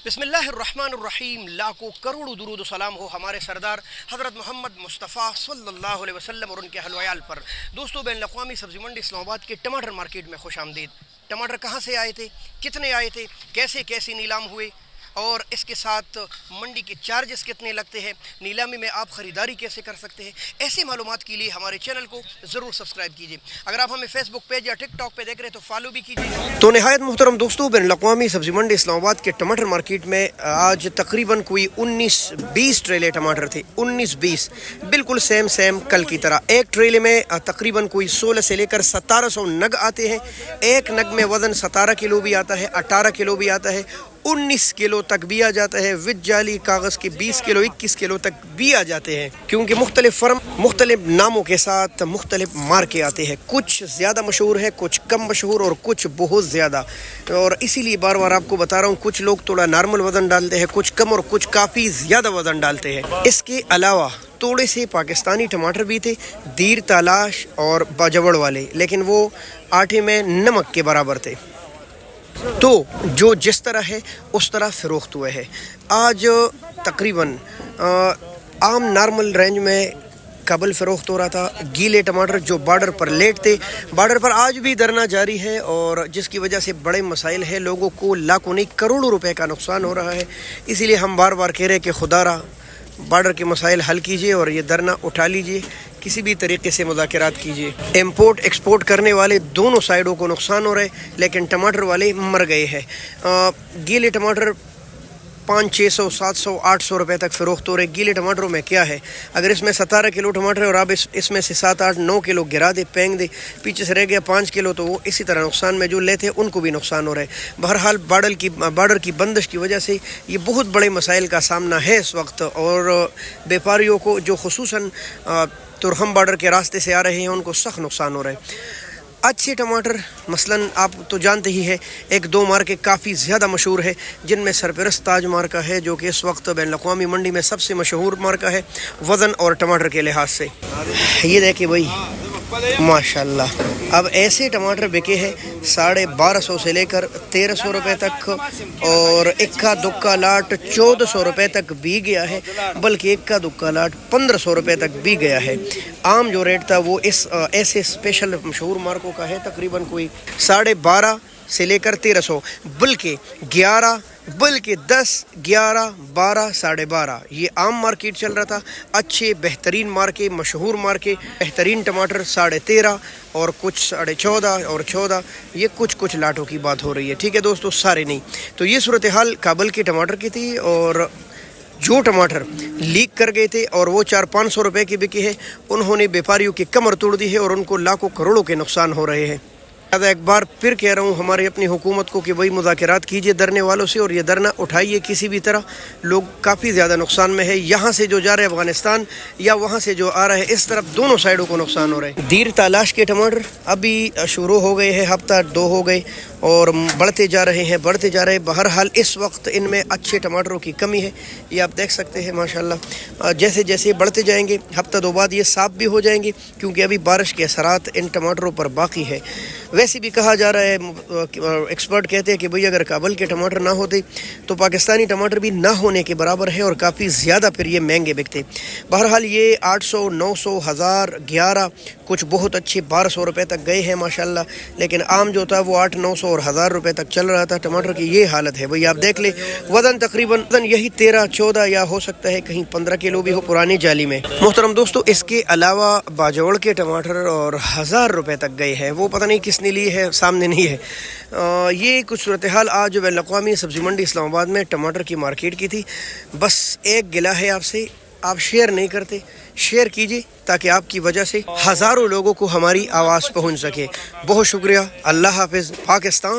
बिस्मिल्लाहिर्रहमानिर्रहीम। लाखों करोड़ों दुरूद व सलाम हो हमारे सरदार हज़रत मोहम्मद मुस्तफ़ा सल्लल्लाहु अलैहि वसल्लम और उनके अहल-व-अयाल पर। दोस्तों, बैन अक़वामी सब्ज़ी मंडी इस्लामाबाद के टमाटर मार्केट में खुश आमदीद। टमाटर कहाँ से आए थे, कितने आए थे, कैसे कैसे नीलाम हुए और इसके साथ मंडी के चार्जेस कितने लगते हैं, नीलामी में आप ख़रीदारी कैसे कर सकते हैं, ऐसी मालूमात के लिए हमारे चैनल को ज़रूर सब्सक्राइब कीजिए। अगर आप हमें फेसबुक पेज या टिकटॉक पे देख रहे हैं तो फॉलो भी कीजिए। तो नहायत मुहतरम दोस्तों, बैन अक़वामी सब्ज़ी मंडी इस्लामाबाद के टमाटर मार्केट में आज तकरीबन कोई 19-20 ट्रेले टमाटर थे। 19-20 बिल्कुल सेम कल की तरह। एक ट्रेले में तकरीबन कोई 16 से लेकर 1700 नग आते हैं। एक नग में वज़न 17 किलो भी आता है, 18 किलो भी आता है, 19 किलो तक भी आ जाता है। विद जाली कागज़ के 20 किलो 21 किलो तक भी आ जाते हैं, क्योंकि मुख्तलिफ फर्म मुख्तलिफ नामों के साथ मुख्तलिफ मार्के आते हैं। कुछ ज़्यादा मशहूर है, कुछ कम मशहूर और कुछ बहुत ज़्यादा। और इसीलिए बार बार आपको बता रहा हूँ, कुछ लोग थोड़ा नॉर्मल वज़न डालते हैं, कुछ कम और कुछ काफ़ी ज़्यादा वज़न डालते हैं। इसके अलावा थोड़े से पाकिस्तानी टमाटर भी थे, दीर तालाश और बाजवड़ वाले, लेकिन वो आटे में नमक के बराबर थे। तो जो जिस तरह है उस तरह फ़रोख्त हुए हैं। आज तकरीबन आम नॉर्मल रेंज में कबल फ़रोख्त हो रहा था। गीले टमाटर जो बॉर्डर पर लेट थे, बॉर्डर पर आज भी धरना जारी है और जिसकी वजह से बड़े मसाइल है, लोगों को लाखों नहीं करोड़ों रुपए का नुकसान हो रहा है। इसीलिए हम बार बार कह रहे हैं कि खुदारा बॉर्डर के मसाइल हल कीजिए और ये धरना उठा लीजिए, किसी भी तरीके से मुज़ाकरात कीजिए। इंपोर्ट एक्सपोर्ट करने वाले दोनों साइडों को नुकसान हो रहा है, लेकिन टमाटर वाले मर गए हैं। गीले टमाटर 500, 600, 700, 800 रुपए तक फ़रोख्त हो रहे। गीले टमाटरों में क्या है, अगर इसमें 17 किलो टमाटर है और आप इसमें से 7, 8, 9 किलो गिरा दे, फेंक दे, पीछे से रह गया 5 किलो, तो वो इसी तरह नुकसान में जो लेते हैं उनको भी नुकसान हो रहा है। बहरहाल बॉर्डर की बंदिश की वजह से ये बहुत बड़े मसाइल का सामना है इस वक्त, और व्यापारियों को जो खुसूसन तुरहम बॉर्डर के रास्ते से आ रहे हैं उनको सख्त नुकसान हो रहा है। अच्छे टमाटर मसलन आप तो जानते ही है, 1-2 मार्के काफ़ी ज़्यादा मशहूर है, जिनमें सरपरस्त ताज मार्का है जो कि इस वक्त बैन अक़वामी मंडी में सबसे मशहूर मार्का है वज़न और टमाटर के लिहाज से। ये देखिए भाई माशाल्लाह, अब ऐसे टमाटर बिके हैं 1250 से लेकर 1300 रुपये तक, और इक्का दुक्का लाट 1400 रुपये तक भी गया है, बल्कि इक्का दुक्का लाट 1500 रुपये तक भी गया है। आम जो रेट था वो इस ऐसे स्पेशल मशहूर मार्कों का है तकरीबन कोई 1250 से लेकर 1300, बल्कि 11, बल्कि 10, 11, 12, 12.5 ये आम मार्केट चल रहा था। अच्छे बेहतरीन मार्के, मशहूर मार्के, बेहतरीन टमाटर 13.5 और कुछ 14.5 और 14, ये कुछ लाटों की बात हो रही है। ठीक है दोस्तों, सारे नहीं। तो ये सूरत हाल काबल के टमाटर की थी, और जो टमाटर लीक कर गए थे और वो 400-500 रुपये के बिके हैं, उन्होंने व्यापारियों की कमर तोड़ दी है और उनको लाखों करोड़ों के नुकसान हो रहे हैं। एक बार फिर कह रहा हूँ हमारी अपनी हुकूमत को कि वही मुज़ाकरात कीजिए धरने वालों से, और ये धरना उठाइए किसी भी तरह। लोग काफ़ी ज़्यादा नुकसान में है, यहाँ से जो जा रहे हैं अफ़गानिस्तान या वहाँ से जो आ रहे हैं, इस तरफ दोनों साइडों को नुकसान हो रहा है। दीर तालाश के टमाटर अभी शुरू हो गए हैं, हफ्ता 2 हो गए और बढ़ते जा रहे हैं। बहरहाल इस वक्त इनमें अच्छे टमाटरों की कमी है, ये आप देख सकते हैं माशाल्लाह। जैसे जैसे बढ़ते जाएंगे हफ्ता 2 बाद ये साफ़ भी हो जाएंगे, क्योंकि अभी बारिश के असरात इन टमाटरों पर बाकी है। वैसे भी कहा जा रहा है, एक्सपर्ट कहते हैं कि भाई अगर काबल के टमाटर ना होते तो पाकिस्तानी टमाटर भी ना होने के बराबर है और काफ़ी ज़्यादा फिर ये महंगे बिकते। बहरहाल ये 800, 900, 1000, 11, कुछ बहुत अच्छे 1200 रुपये तक गए हैं माशाल्लाह, लेकिन आम जो था वो 800, 900 और 1000 रुपये तक चल रहा था। टमाटर की ये हालत है भाई, आप देख ले, वज़न तकरीबन यही 13, 14 या हो सकता है कहीं 15 किलो भी हो पुरानी जाली में। मोहतरम दोस्तों, इसके अलावा बाजवड़ के टमाटर और 1000 रुपये तक गए हैं, वो पता नहीं किसने लिए है, सामने नहीं है। ये कुछ सूरत हाल आज बैन अक़वामी सब्ज़ी मंडी इस्लामाबाद में टमाटर की मार्केट की थी। बस एक गिला है आपसे, आप शेयर नहीं करते, शेयर कीजिए ताकि आपकी वजह से हज़ारों लोगों को हमारी आवाज़ पहुंच सके। बहुत शुक्रिया। अल्लाह हाफ़िज़। पाकिस्तान।